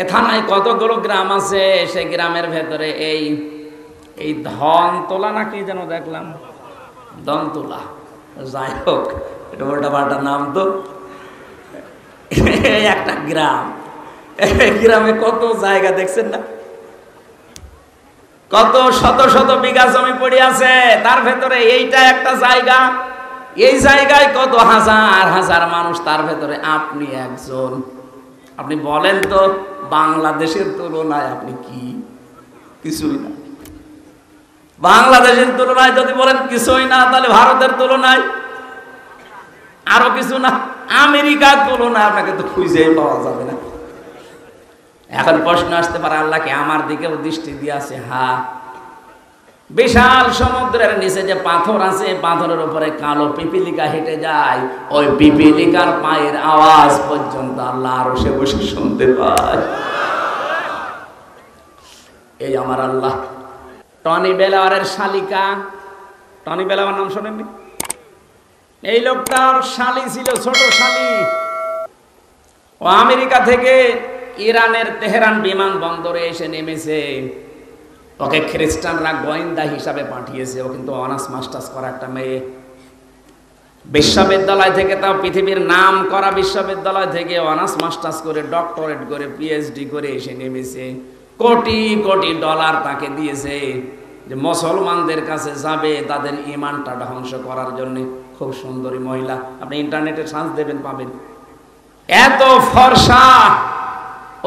এ থানায় কতগুলো গ্রাম আছে, সেই গ্রামের ভেতরে এই এই ধনতলা না কি যেন দেখলাম, দনতলা, যাই হোক এটা ওটা পাল্টা নাম। তো একটা গ্রাম, গ্রামে কত জায়গা দেখছেন না, কত শত শত বিঘা জমি পড়ে আছে, তার ভেতরে এইটা একটা জায়গা। এই জায়গায় কত হাজার হাজার মানুষ, তার ভেতরে আপনি একজন। আপনি বলেন তো বাংলাদেশের তুলনায় আপনি কি? কিছুই না। বাংলাদেশের তুলনায় যদি বলেন কিছুই না, তাহলে ভারতের তুলনায় আরো কিছু না, আমেরিকার তুলনায় আপনাকে তো খুঁজেই পাওয়া যাবে না। এখন প্রশ্ন আসতে পারে, আল্লাহকে আমার দিকেও দৃষ্টি দিয়ে আছে? হ্যাঁ, বিশাল সমুদ্রের নিচে যে পাথর আছে, পাথরের উপরে কালো পিপিলিকা হেঁটে যায়, ওই পিপিলিকার পায়ের আওয়াজ পর্যন্ত আল্লাহ আরশে বসে শুনতে পায়। এই আমার আল্লাহ। টনি বেলাওয়ারের শালিকা, টনি বেলাওয়ার নাম শোনেননি? এই লোকটার শালি ছিল, ছোট শালি। ও আমেরিকা থেকে ইরানের তেহরান বিমানবন্দরে এসে নেমেছে। ওকে খ্রিস্টানরা গোয়েন্দা হিসাবে পাঠিয়েছে। ও কিন্তু অনার্স মাস্টার্স করা একটা মেয়ে, বিশ্ববিদ্যালয় থেকে, তাও পৃথিবীর নাম করা বিশ্ববিদ্যালয় থেকে অনার্স মাস্টার্স করে, ডক্টরেট করে, পিএইচডি করে এসে নেমেছে। কোটি কোটি ডলার তাকে দিয়েছে যে মুসলমানদের কাছে যাবে তাদের ঈমানটা ধ্বংস করার জন্য। খুব সুন্দরী মহিলা, আপনি ইন্টারনেটে সার্চ দেবেন পাবেন। এত ফর্সা,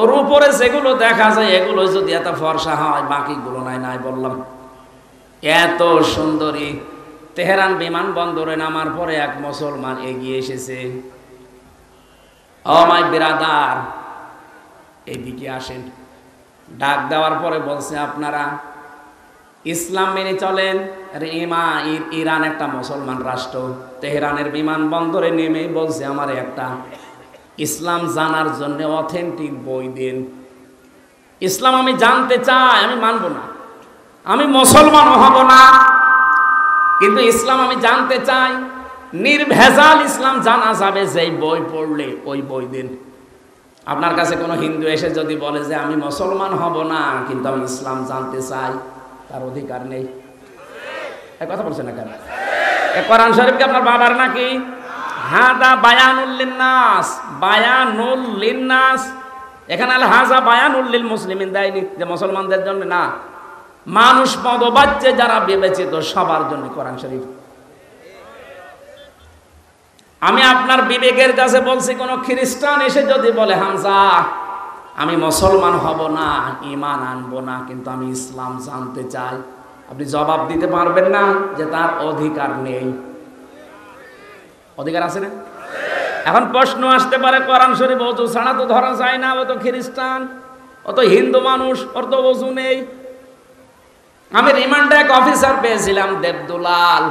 ওর উপরে যেগুলো দেখা যায় এগুলো যদি এত ফর্সা হয়, বাকিগুলো নাই নাই বললাম। এত সুন্দরী। তেহরান বিমানবন্দরে নামার পরে এক মুসলমান এগিয়ে এসেছে। ও মাই ব্রাদার, এইদিকে আসেন। ডাক দেওয়ার পরে বলছে, আপনারা ইসলাম মেনে চলেন? আরে ইরান একটা মুসলমান রাষ্ট্র। তেহরানের বিমানবন্দরে নেমে বলছে, আমার একটা ইসলাম জানার জন্য অথেন্টিক বই দিন। ইসলাম আমি জানতে চাই, আমি মানব না, আমি মুসলমান হব না, কিন্তু ইসলাম আমি জানতে চাই। নির্ভেজাল ইসলাম জানা যাবে যেই বই পড়লে, ওই বই দিন। আপনার কাছে কোনো হিন্দু এসে যদি বলে যে আমি মুসলমান হব না কিন্তু আমি ইসলাম জানতে চাই, তার অধিকার নেই? এই কথা বলছে না কেন? এ কোরআন শরীফ কি আপনার বাবার নাকি? হাদা বায়ানুল লিন্নাস, বায়ানুল লিন্নাস। এখানে আল হাজা বায়ানুল লিল মুসলিমিন দেয়নি, যে মুসলমানদের জন্য না, মানুষ পদবাচ্যে যারা বিবেচিত সবার জন্য কোরআন শরীফ। আমি আপনার বিবেকের কাছে বলছি, কোন খ্রিস্টান এসে যদি বলে হামজা আমি মুসলমান হব না, ঈমান আনবো না, কিন্তু আমি ইসলাম জানতে চাই, আপনি জবাব দিতে পারবেন না যে তার অধিকার নেই? অধিকার আছে না? এখন প্রশ্ন আসতে পারে, কোরআন শরীফ ওযু ছাড়া তো ধরা যায় না, ও তো খ্রিস্টান, ও তো হিন্দু মানুষ, ওর তো ওযু নেই। আমি রিমান্ডে এক অফিসার পেয়েছিলাম, দেবদুলাল।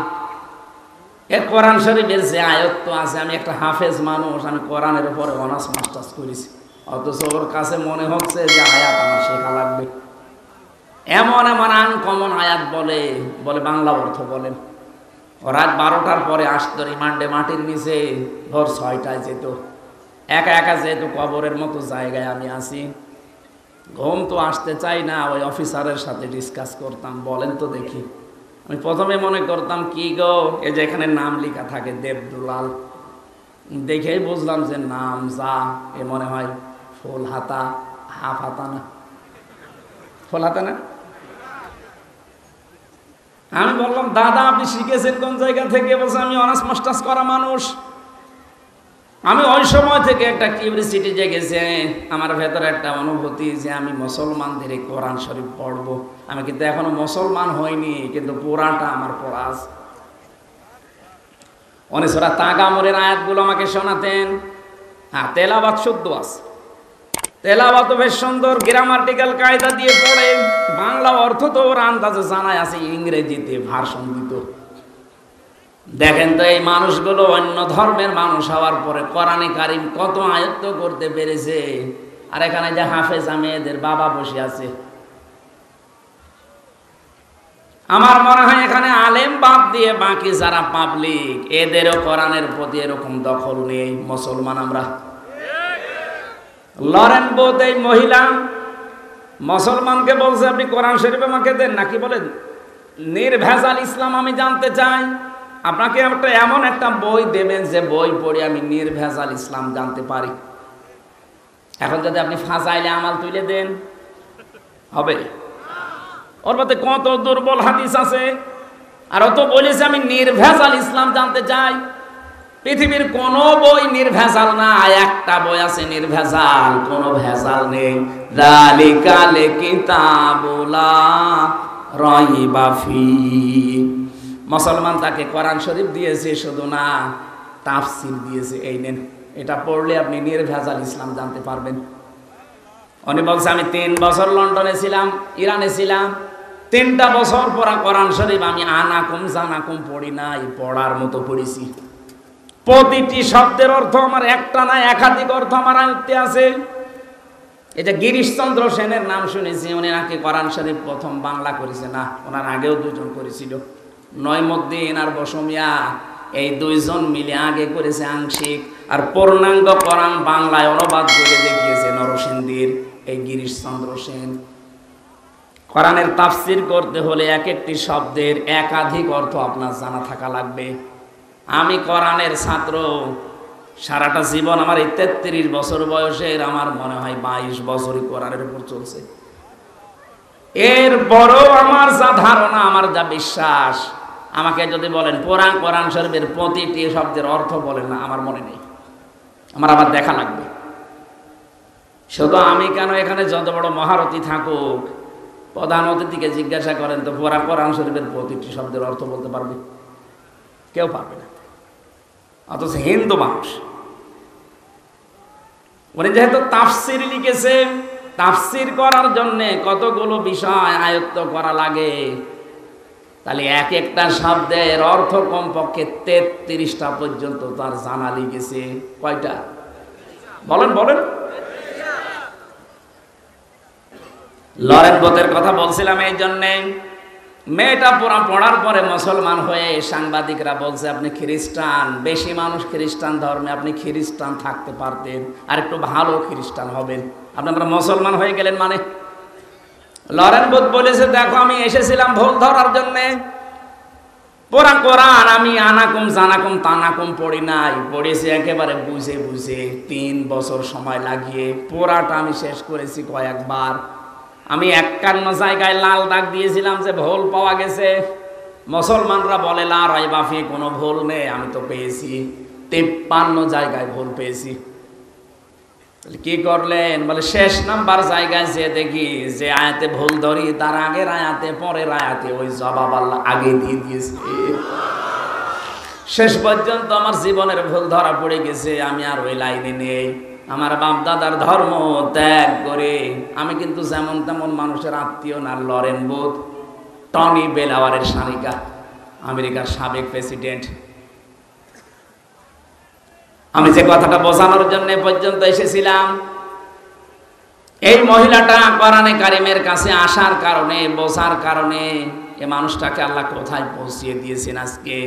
এর কোরআন শরীফের যে আয়াত আছে, আমি একটা হাফেজ মানুষ, আমি কোরআনের উপরে অনার্স মাস্টার্স করেছি, অথচ ওর কাছে মনে হচ্ছে যে আয়াত আমার শেখা লাগবে। এমন এমন আনকমন আয়াত বলে বলে বাংলা অর্থ বলেন। ও রাত 12টার পরে আসতো রিমান্ডে, মাটির নিচে ভোর 6টায় যেত, একা একা যেহেতু কবরের মতো জায়গায় আমি আছি, ঘুম তো আসতে চাই না। ওই অফিসারের সাথে ডিসকাস করতাম, বলেন তো দেখি। আমি প্রথমে মনে করতাম কি গো, এই যে এখানে নাম লেখা থাকে দেবদুলাল, দেখেই বুঝলাম যে নাম যা, এ মনে হয় ফুল হাতা, হাফ হাতা না, ফুল হাতা না। আমি বললাম, দাদা আপনি শিখেছেন কোন জায়গা থেকে? বলছে আমি অনার্স মাস্টার্স করা মানুষ। আমি ওই সময় থেকে একটা কিউরিসিটি জেগেছে আমার ভেতরে, একটা অনুভূতি যে আমি মুসলমানদের এই কোরআন শরীফ পড়বো। আমি কিন্তু এখনো মুসলমান হইনি, কিন্তু পুরাটা আমার পড়া আছে। অনেক ওরা তাগামরের আয়াতগুলো আমাকে শোনাতেন। হ্যাঁ, তেলাওয়াত শুদ্ধ আছে, তেলাওয়াত বেশ সুন্দর, গ্রামাটিক্যাল কায়দা দিয়ে পড়ে, বাংলা অর্থ তো ওর আন্দাজে জানাই আছে, ইংরেজিতে ভার্সন দিত। দেখেন তো এই মানুষগুলো অন্য ধর্মের মানুষ হওয়ার পরে কোরআনে কারিম কত আয়ত্ত করতে পেরেছে। আর এখানে যে হাফেজ মেয়েদের বাবা বসে আছে, আমার মনে হয় এখানে আলেম বাদ দিয়ে বাকি যারা পাবলিক, এদেরও কোরআনের প্রতি এরকম দখল নেই। মুসলমান আমরা, লরেন বোধ এই মহিলা মুসলমানকে বলছে আপনি কোরআন শরীফ আমাকে দেন, নাকি বলেন নির্ভেজাল ইসলাম আমি জানতে চাই, আপনাকে এমন একটা বই দেবেন যে বই পড়ে আমি নির্ভেজাল ইসলাম জানতে পারি। এখন যদি আপনি ফাজাইলে আমাল তুলে দেন হবে? ওর মধ্যে কত দুর্বল হাদিস আছে, আর ও তো বলেছে আমি নির্ভেজাল ইসলাম জানতে চাই। পৃথিবীর কোন বই নির্ভেজাল না, একটা বই আছে নির্ভেজাল, কোনো ভেজাল নেই। যালিকাল কিতাবুলা রাইবা ফি। মুসলমান তাকে কোরআন শরীফ দিয়েছে, শুধু না তাফসীর দিয়েছে, এই নেন, এটা পড়লে আপনি নির্ভেজাল ইসলাম জানতে পারবেন। উনি বলছে আমি 3 বছর লন্ডনে ছিলাম, ইরানে ছিলাম, 3টা বছর পড়া কোরআন শরীফ আমি আনাকুম জানাকুম পড়ি নাই, পড়ার মতো পড়েছি। প্রতিটি শব্দের অর্থ আমার একটা না একাধিক অর্থ আমার আয়ত্তে আছে। এটা গিরিশচন্দ্র সেনের নাম শুনেছি, উনি নাকি কোরআন শরীফ প্রথম বাংলা করেছে। না, ওনার আগেও 2 জন করেছিল, নইমুদ্দিন আর বসমিয়া, এই 2 জন মিলে আগে করেছে আংশিক, আর পূর্ণাঙ্গ কোরআন বাংলায় অনুবাদ করে দেখিয়েছে নরসিংদীর এই গিরিশচন্দ্র সেন। কোরআনের তাফসীর করতে হলে এক একটি শব্দের একাধিক অর্থ আপনার জানা থাকা লাগবে। আমি কোরআনের ছাত্র, সারাটা জীবন আমার এই 33 বছর বয়সের আমার মনে হয় 22 বছরই কোরআনের উপর চলছে। এরপরও আমার যা ধারণা, আমার যা বিশ্বাস, আমাকে যদি বলেন কোরআন শরীফের প্রতিটি শব্দের অর্থ বলেন না, আমার মনে নেই, আমার আবার দেখা লাগবে। শুধু আমি কেন, এখানে যত বড় মহারথী থাকুক, প্রধান অতিথিকে জিজ্ঞাসা করেন তো কোরআন শরীফের প্রতিটি শব্দের অর্থ বলতে পারবে? কেউ পারবে না। অথচ হিন্দু মানুষ, উনি যেহেতু তাফসীর লিখেছে, তাফসীর করার জন্য কতগুলো বিষয় আয়ত্ত করা লাগে, তাহলে এক একটা শব্দের অর্থ কমপক্ষে 33টা পর্যন্ত তার জানা লিখেছে। কয়টা বলেন বলেন? লরেন বোথের কথা বলছিলাম এই জন্যে। মেয়েটা পড়ার পরে মুসলমান হয়ে সাংবাদিকরা বলছে আপনি খ্রিস্টান, বেশি মানুষ খ্রিস্টান ধর্মে, আপনি খ্রিস্টান থাকতে পারতেন, আর একটু ভালো খ্রিস্টান হবেন, আপনারা মুসলমান হয়ে গেলেন মানে। লরেন বোথ বলেছে দেখো আমি এসেছিলাম ভুল ধরার জন্যে, কোরআন আমি আনাকুম জানাকুম তানাকুম পড়ি নাই, পড়েছি একেবারে বুঝে বুঝে 3 বছর সময় লাগিয়ে পুরাটা আমি শেষ করেছি কয়েকবার। আমি 51 জায়গায় লাল দাগ দিয়েছিলাম যে ভুল পাওয়া গেছে, মুসলমানরা বলে লা রাইবা ফি, কোনো ভুল নেই, আমি তো পেয়েছি 53 জায়গায় ভুল পেয়েছি। কি করলেন? বলে শেষ নাম্বার জায়গায় যে দেখি যে আয়াতে ভুল ধরি তার আগের আয়াতে পরের আয়াতে ওই জবাব আল্লাহ আগে দিয়ে দিয়েছে। শেষ পর্যন্ত আমার জীবনের ভুল ধরা পড়ে গেছে, আমি আর ওই লাইনে নেই। আমার বাপ দাদার ধর্ম ত্যাগ করে আমি কিন্তু যেমন তেমন মানুষের আত্মীয় না। লরেন বোথ টনি বেলাওয়ারের স্বামিকা, আমেরিকার সাবেক প্রেসিডেন্ট। আমি যে কথাটা বোঝানোর জন্য পর্যন্ত এসেছিলাম, এই মহিলাটা কোরআনে কারিমের কাছে আসার কারণে, বোঝার কারণে এই মানুষটাকে আল্লাহ কোথায় পৌঁছিয়ে দিয়েছেন আজকে।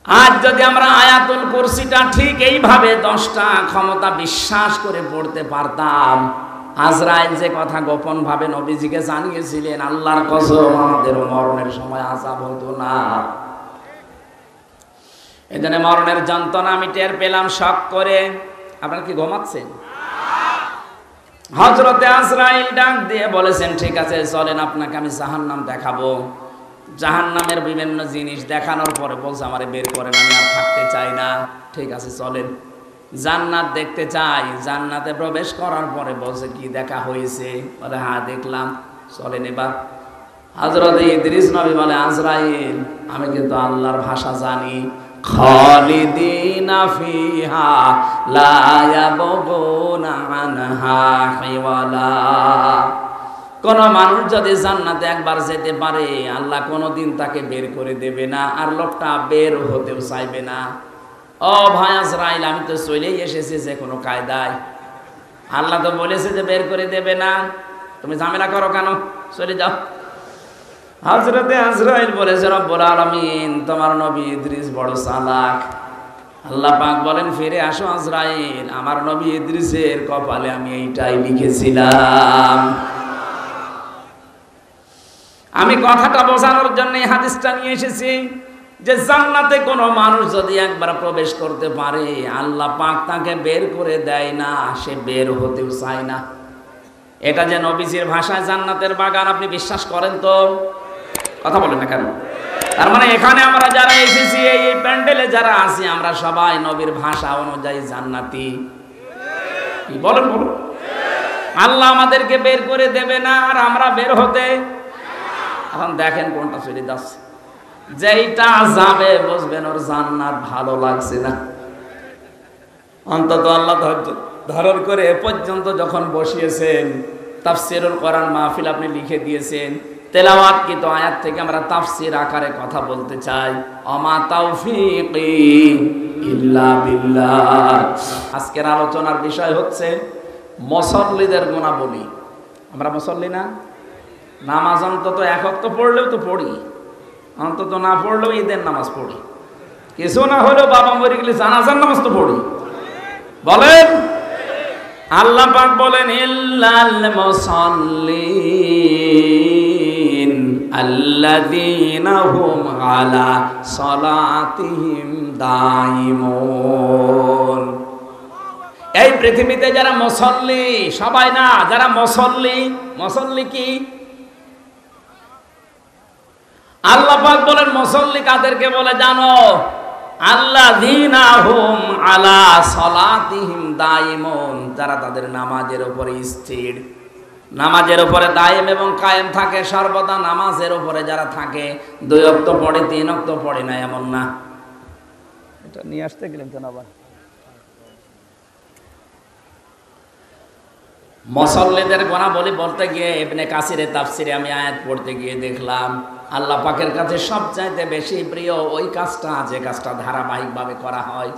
আজ যদি আমরা আয়াতুল কুরসিটা ঠিক এইভাবে 10টা ক্ষমতা বিশ্বাস করে পড়তে পারতাম, আজরাইল যে কথা গোপন ভাবে নবীজিকে জানিয়েছিলেন, আল্লাহর কসম আমাদের মরণের সময় আযাব হতো না। এজন্য মরণের যন্ত্রণা আমি টের পেলাম শক করে। আপনারা কি ঘুমাচ্ছেন? হযরতে আজরাইল ডাক দিয়ে বলেছেন ঠিক আছে চলেন আপনাকে আমি জাহান্নাম দেখাবো। জাহান্নামের বিভিন্ন জিনিস দেখানোর পরে বলছে আমারে বের করেন, আমি আর থাকতে চাই না। ঠিক আছে চলেন। জান্নাত দেখতে চাই। জান্নাতে প্রবেশ করার পরে বলছে কি দেখা হয়েছে? বলে হ্যাঁ দেখলাম। চলেন এবার। হযরত ইদ্রিস নবী বলে আজরাইল আমি কিন্তু আল্লাহর ভাষা জানি, খালিদিনা ফিহা লা ইয়াবগুনা আনহা হিওয়ালা। কোন মানুষ যদি জান্নাতে একবার যেতে পারে আল্লাহ কোনোদিন তাকে বের করে দেবে না, আর লোকটা বের হতেও চাইবে না। ও ভাই আজরাইল আমি তো চলেই এসেছি যে কোনো কায়দায়, আল্লাহ তো বলেছে যে বের করে দেবে না, তুমি ঝামেলা করো কেন? চলে যাও। হযরতে আজরাইল বলেছে রব্বুল আলামিন তোমার নবী ইদ্রিস বড় চালাক, আল্লাহ পাক বলেন ফিরে আসো আজরাইল, আমার নবী ইদ্রিসের কপালে আমি এইটাই লিখেছিলাম। আমি কথাটা বোঝানোর জন্য এই হাদিসটা নিয়ে এসেছি যে জান্নাতে কোনো মানুষ যদি একবার প্রবেশ করতে পারে, আল্লাহ পাক তাকে বের করে দেয় না, সে বের হতেও চায় না। এটা যে নবীজির ভাষায় জান্নাতের বাগান, আপনি বিশ্বাস করেন তো? কথা বলেন না কেন? তার মানে এখানে আমরা যারা এসেছি, এই প্যান্ডেলে যারা আছি, আমরা সবাই নবীর ভাষা অনুযায়ী জান্নাতি। কি বলেন বলুন? আল্লাহ আমাদেরকে বের করে দেবে না আর আমরা বের হতে। এখন দেখেন কোনটা চলে যাচ্ছে। যেইটা যাবে বুঝবেন ওর জান্নাত ভালো লাগছে না। অন্তত আল্লাহ ধারণ করে এ পর্যন্ত যখন বসিয়েছেন, তাফসীরুল কোরআন মাহফিল আপনি লিখে দিয়েছেন, তেলাওয়াতকৃত আয়াত থেকে আমরা তাফসীর আকারে কথা বলতে চাই। ওমা তাওফীকি ইল্লা বিল্লাহ। আজকের আলোচনার বিষয় হচ্ছে মুসল্লিদের গুণাবলী। আমরা মুসল্লি না? নামাজ অন্তত এক ওয়াক্ত পড়লেও তো পড়ি, অন্তত না পড়লেও ঈদের নামাজ পড়ি, কিছু না হলেও বাবা মরে গেলে জানাজার নামাজ তো পড়ি। বলেন, আল্লাহ পাক বলেন ইল্লাল মুসাল্লিন আল্লাযীনা হুম আলা সালাতিহিম দাইমুন। এই পৃথিবীতে যারা মুসল্লি, সবাই না, যারা মুসল্লি, মুসল্লি কি? আল্লাহ পাক বলেন মুসল্লি কাদেরকে বলে জানো? আল্লাযীনা হুম আলা সালাতিহিম দাইমুন, যারা তাদের নামাজের উপরে স্থির, নামাজের উপরে দায়েম এবং কায়েম থাকে, সর্বদা নামাজের উপরে যারা থাকে। 2 ওয়াক্ত পড়ে, 3 ওয়াক্ত পড়ে না এমন না। এটা নিয়ে আসতে গেলেন কেন আবার? মুসল্লিদের গুণাবলী বলতে গিয়ে ইবনে কাসিরের তাফসিরে আমি আয়াত পড়তে গিয়ে দেখলাম আল্লাহ পাকের কাছে সবচাইতে বেশি প্রিয় ওই কাজটা, যে কাজটা ধারাবাহিকভাবে করা হয়।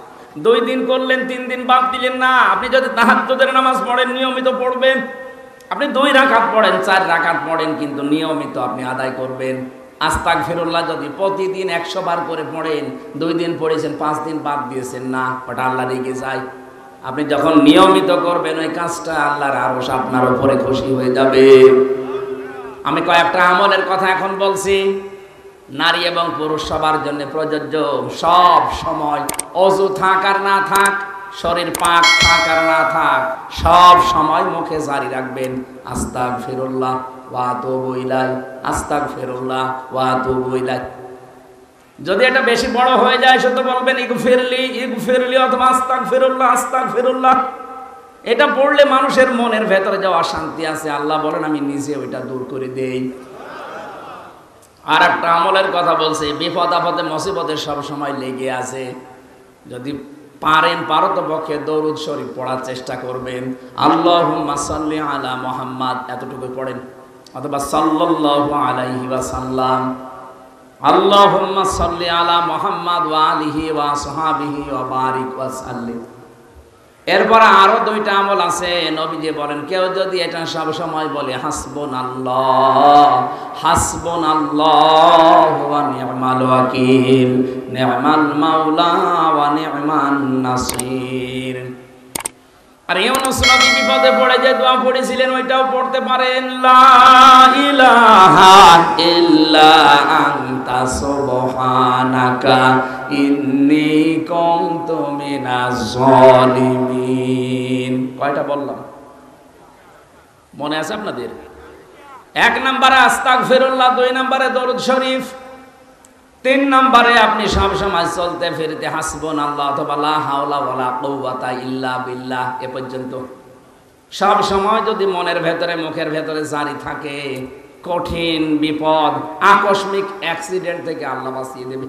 2 দিন করলেন, 3 দিন বাদ দিলেন না। আপনি যদি তাহাজ্জুদের নামাজ পড়েন, নিয়মিত পড়বেন। আপনি 2 রাকাত পড়েন, 4 রাকাত পড়েন, কিন্তু নিয়মিত আপনি আদায় করবেন। আস্তাগফিরুল্লাহ যদি প্রতিদিন 100 বার করে পড়েন, 2 দিন পড়েছেন, 5 দিন বাদ দিয়েছেন না, ওটা আল্লাহ রেগে যায়। আপনি যখন নিয়মিত করবেন ওই কাজটা, আল্লাহর আরশ আপনার উপরে খুশি হয়ে যাবে। আমি কয়েকটা আমলের কথা এখন বলছি, নারী এবং পুরুষ সবার জন্য প্রযোজ্য। সব সময় অজু থাক আর না থাক, শরীর পাক থাক আর না থাক, সব সময় মুখে জারি রাখবেন আস্তাগফিরুল্লাহ ওয়া আতুবু ইলাইহি, আস্তাগফিরুল্লাহ ওয়া আতুবু ইলাইহি। যদি এটা বেশি বড় হয়ে যায় শুধু বলবেন ইগফিরলি ইগফিরলি অথবা আস্তাগফিরুল্লাহ আস্তাগফিরুল্লাহ। এটা পড়লে মানুষের মনের ভেতরে যে অশান্তি আছে, আল্লাহ বলেন আমি নিজে ওইটা দূর করে দেই। আর একটা আমলের কথা বলছে, বিপদ আপদে মুসিবতে সব সময় লেগে আছে। যদি পারো তো পক্ষে দরুদ শরীফ পড়ার চেষ্টা করবেন। আল্লাহুম্মা সাল্লি আলা মুহাম্মাদ এতটুকু পড়েন, অথবা সাল্লাল্লাহু আলাইহি ওয়াসাল্লাম। আল্লাহুম্মা সাল্লি আলা মুহাম্মাদ ওয়া আলিহি ওয়া আসহাবিহি ওয়া বারিক ওয়া সাল্লিম। এরপর আরো 2টা আমল আছে। নবীজি বলেন কেউ যদি এটা সব সময় বলে হাসবুনাল্লাহ হাসবুনাল্লাহু ওয়া নি'মাল ওয়াকিল, নি'মাল মাওলা ওয়া নি'মান নাসির। আর ইউনূস নবী বিপদে পড়ে যে দোয়া পড়েছিলেন ওইটাও পড়তে পারেন, লা ইলাহা ইল্লা আনতা সুবহানাকা ইন্নী কুনতু মিনাজ জালিমিন। কয়টা বললাম মনে আছে আপনাদের? 1 নম্বরে আস্তাগফিরুল্লাহ, 2 নম্বরে দরুদ শরীফ, 3 নম্বরে আপনি সব সময় চলতে ফিরতে হাসবুনাল্লাহ অথবা লা হাওলা ওয়ালা কুওয়াতা ইল্লা বিল্লাহ এ পর্যন্ত সব সময় যদি মনের ভেতরে মুখের ভেতরে জারি থাকে, কঠিন বিপদ আকস্মিক অ্যাক্সিডেন্ট থেকে আল্লাহ বাঁচিয়ে দেবে।